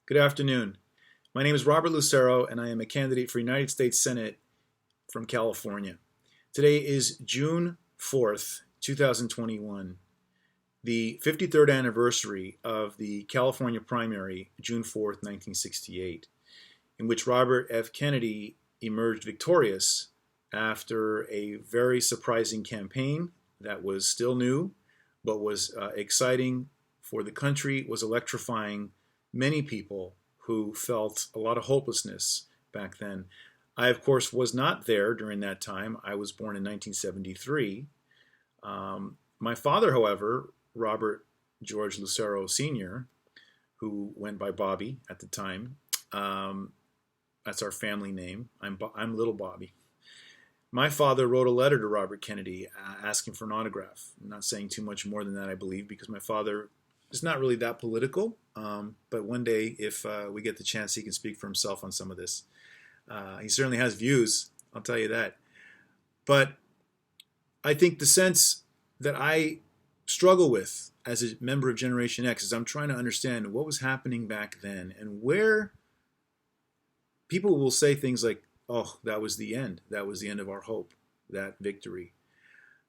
Good afternoon. My name is Robert Lucero, and I am a candidate for United States Senate from California. Today is June 4th, 2021, the 53rd anniversary of the California primary, June 4th, 1968, in which Robert F. Kennedy emerged victorious after a very surprising campaign that was still new, but was exciting for the country, was electrifying many people who felt a lot of hopelessness back then. I, of course, was not there during that time. I was born in 1973. My father, however, Robert George Lucero Sr., who went by Bobby at the time, that's our family name. I'm Little Bobby. My father wrote a letter to Robert Kennedy asking for an autograph. I'm not saying too much more than that, I believe, because my father is not really that political. But one day, if we get the chance, he can speak for himself on some of this. He certainly has views, I'll tell you that. But I think the sense that I struggle with as a member of Generation X is I'm trying to understand what was happening back then and where people will say things like, oh, that was the end. That was the end of our hope, that victory.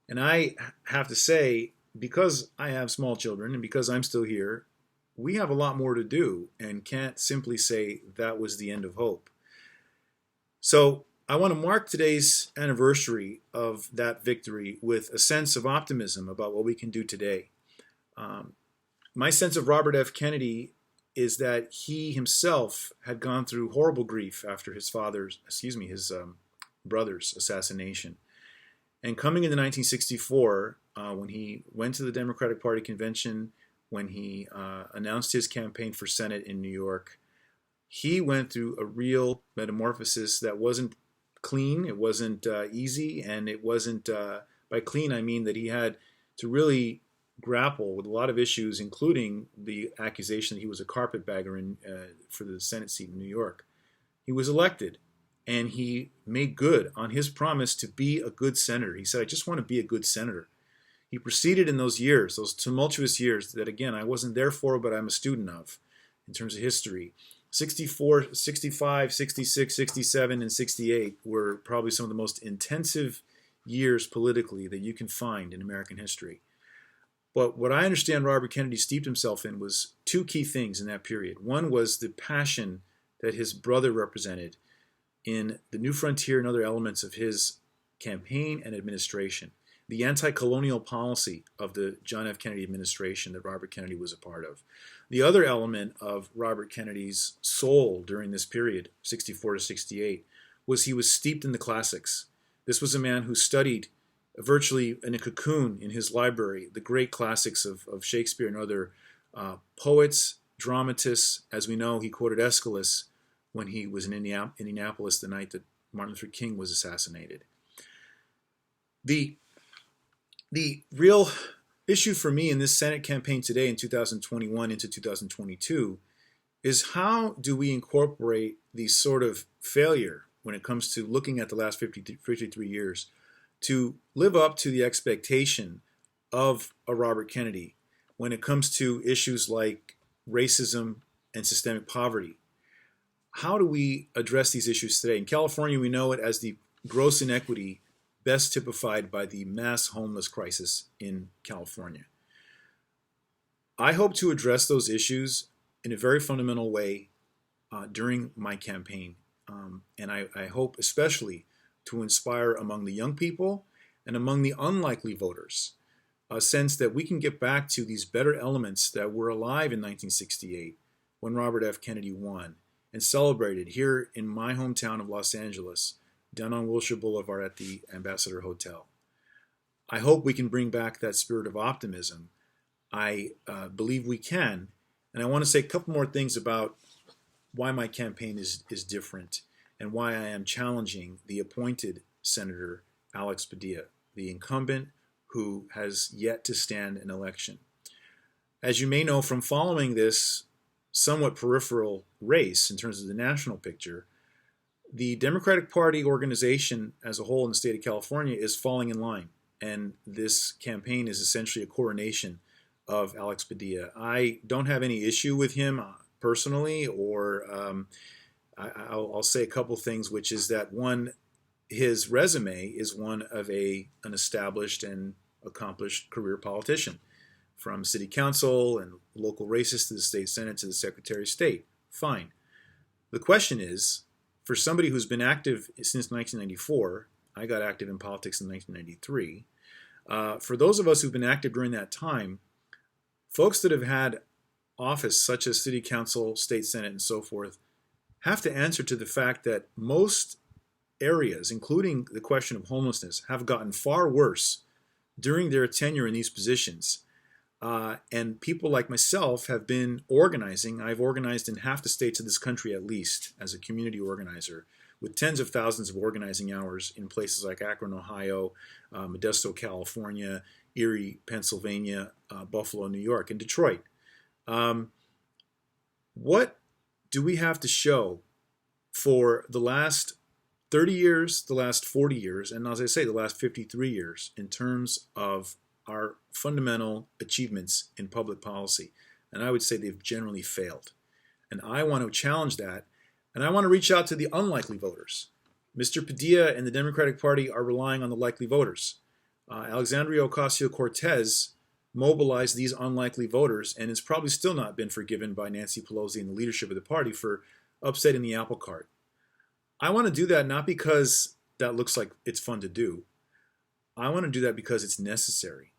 And I have to say, because I have small children and because I'm still here, we have a lot more to do and can't simply say that was the end of hope. So I want to mark today's anniversary of that victory with a sense of optimism about what we can do today. My sense of Robert F. Kennedy is that he himself had gone through horrible grief after his brother's assassination. And coming into 1964, when he went to the Democratic Party convention, when he announced his campaign for Senate in New York, he went through a real metamorphosis that wasn't clean, it wasn't easy, and it wasn't, by clean I mean that he had to really grapple with a lot of issues, including the accusation that he was a carpetbagger for the Senate seat in New York. He was elected, and he made good on his promise to be a good senator. He said, I just want to be a good senator. He proceeded in those years, those tumultuous years that, again, I wasn't there for, but I'm a student of in terms of history. 64, 65, 66, 67, and 68 were probably some of the most intensive years politically that you can find in American history. But what I understand Robert Kennedy steeped himself in was two key things in that period. One was the passion that his brother represented in the New Frontier and other elements of his campaign and administration. The anti-colonial policy of the John F. Kennedy administration that Robert Kennedy was a part of. The other element of Robert Kennedy's soul during this period, 64 to 68, was he was steeped in the classics. This was a man who studied virtually in a cocoon in his library the great classics of Shakespeare and other poets, dramatists. As we know, he quoted Aeschylus when he was in Indianapolis the night that Martin Luther King was assassinated. The real issue for me in this Senate campaign today in 2021 into 2022 is how do we incorporate the sort of failure when it comes to looking at the last 53 years to live up to the expectation of a Robert Kennedy when it comes to issues like racism and systemic poverty. How do we address these issues today? In California, we know it as the gross inequity best typified by the mass homeless crisis in California. I hope to address those issues in a very fundamental way during my campaign. And I hope especially to inspire among the young people and among the unlikely voters a sense that we can get back to these better elements that were alive in 1968 when Robert F. Kennedy won and celebrated here in my hometown of Los Angeles, down on Wilshire Boulevard at the Ambassador Hotel. I hope we can bring back that spirit of optimism. I believe we can. And I want to say a couple more things about why my campaign is different and why I am challenging the appointed Senator Alex Padilla, the incumbent who has yet to stand an election. As you may know from following this somewhat peripheral race in terms of the national picture, the Democratic Party organization as a whole in the state of California is falling in line. And this campaign is essentially a coronation of Alex Padilla. I don't have any issue with him personally, or I'll say a couple things, which is that one, his resume is one of an established and accomplished career politician, from city council and local races to the state senate to the secretary of state. Fine. The question is, for somebody who's been active since 1994, I got active in politics in 1993. For those of us who've been active during that time, folks that have had office such as city council, state senate, and so forth, have to answer to the fact that most areas, including the question of homelessness, have gotten far worse during their tenure in these positions. And people like myself have been organizing. I've organized in half the states of this country at least as a community organizer, with tens of thousands of organizing hours in places like Akron, Ohio, Modesto, California, Erie, Pennsylvania, Buffalo, New York, and Detroit. What do we have to show for the last 30 years, the last 40 years, and as I say, the last 53 years in terms of our fundamental achievements in public policy? And I would say they've generally failed. And I want to challenge that. And I want to reach out to the unlikely voters. Mr. Padilla and the Democratic Party are relying on the likely voters. Alexandria Ocasio-Cortez mobilized these unlikely voters, and it's probably still not been forgiven by Nancy Pelosi and the leadership of the party for upsetting the apple cart. I want to do that not because that looks like it's fun to do. I want to do that because it's necessary.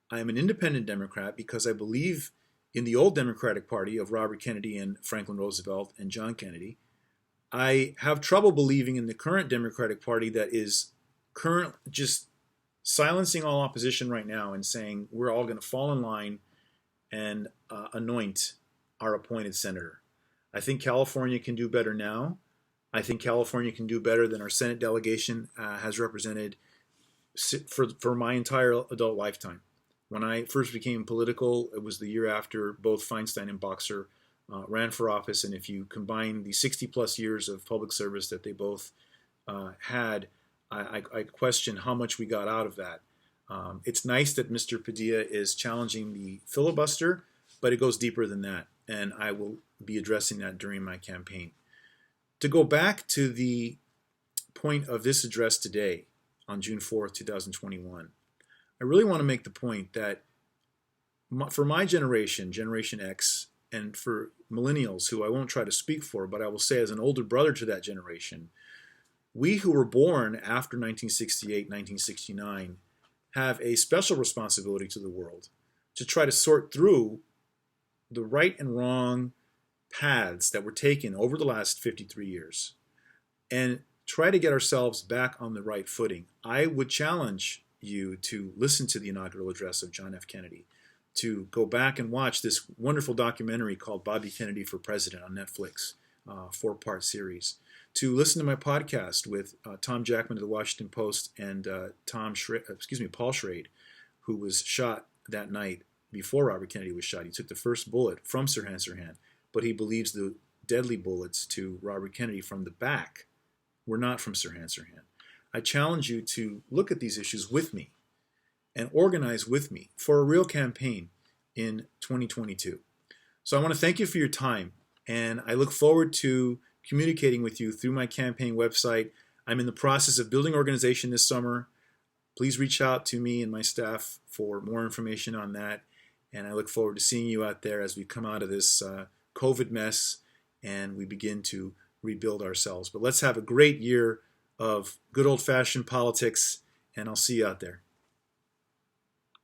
I am an independent Democrat because I believe in the old Democratic Party of Robert Kennedy and Franklin Roosevelt and John Kennedy. I have trouble believing in the current Democratic Party that is just silencing all opposition right now and saying we're all going to fall in line and anoint our appointed senator. I think California can do better now. I think California can do better than our Senate delegation has represented for my entire adult lifetime. When I first became political, it was the year after both Feinstein and Boxer ran for office, and if you combine the 60 plus years of public service that they both had, I question how much we got out of that. It's nice that Mr. Padilla is challenging the filibuster, but it goes deeper than that, and I will be addressing that during my campaign. To go back to the point of this address today, on June 4th, 2021, I really want to make the point that for my generation, Generation X, and for millennials, who I won't try to speak for, but I will say as an older brother to that generation, we who were born after 1968, 1969, have a special responsibility to the world to try to sort through the right and wrong paths that were taken over the last 53 years and try to get ourselves back on the right footing. I would challenge you to listen to the inaugural address of John F. Kennedy, to go back and watch this wonderful documentary called Bobby Kennedy for President on Netflix, 4-part series, to listen to my podcast with Tom Jackman of the Washington Post and Paul Schrade, who was shot that night before Robert Kennedy was shot. He took the first bullet from Sirhan Sirhan, but he believes the deadly bullets to Robert Kennedy from the back were not from Sirhan Sirhan. I challenge you to look at these issues with me and organize with me for a real campaign in 2022. So I want to thank you for your time, and I look forward to communicating with you through my campaign website. I'm in the process of building organization this summer. Please reach out to me and my staff for more information on that, and I look forward to seeing you out there as we come out of this COVID mess and we begin to rebuild ourselves. But let's have a great year of good old-fashioned politics, and I'll see you out there.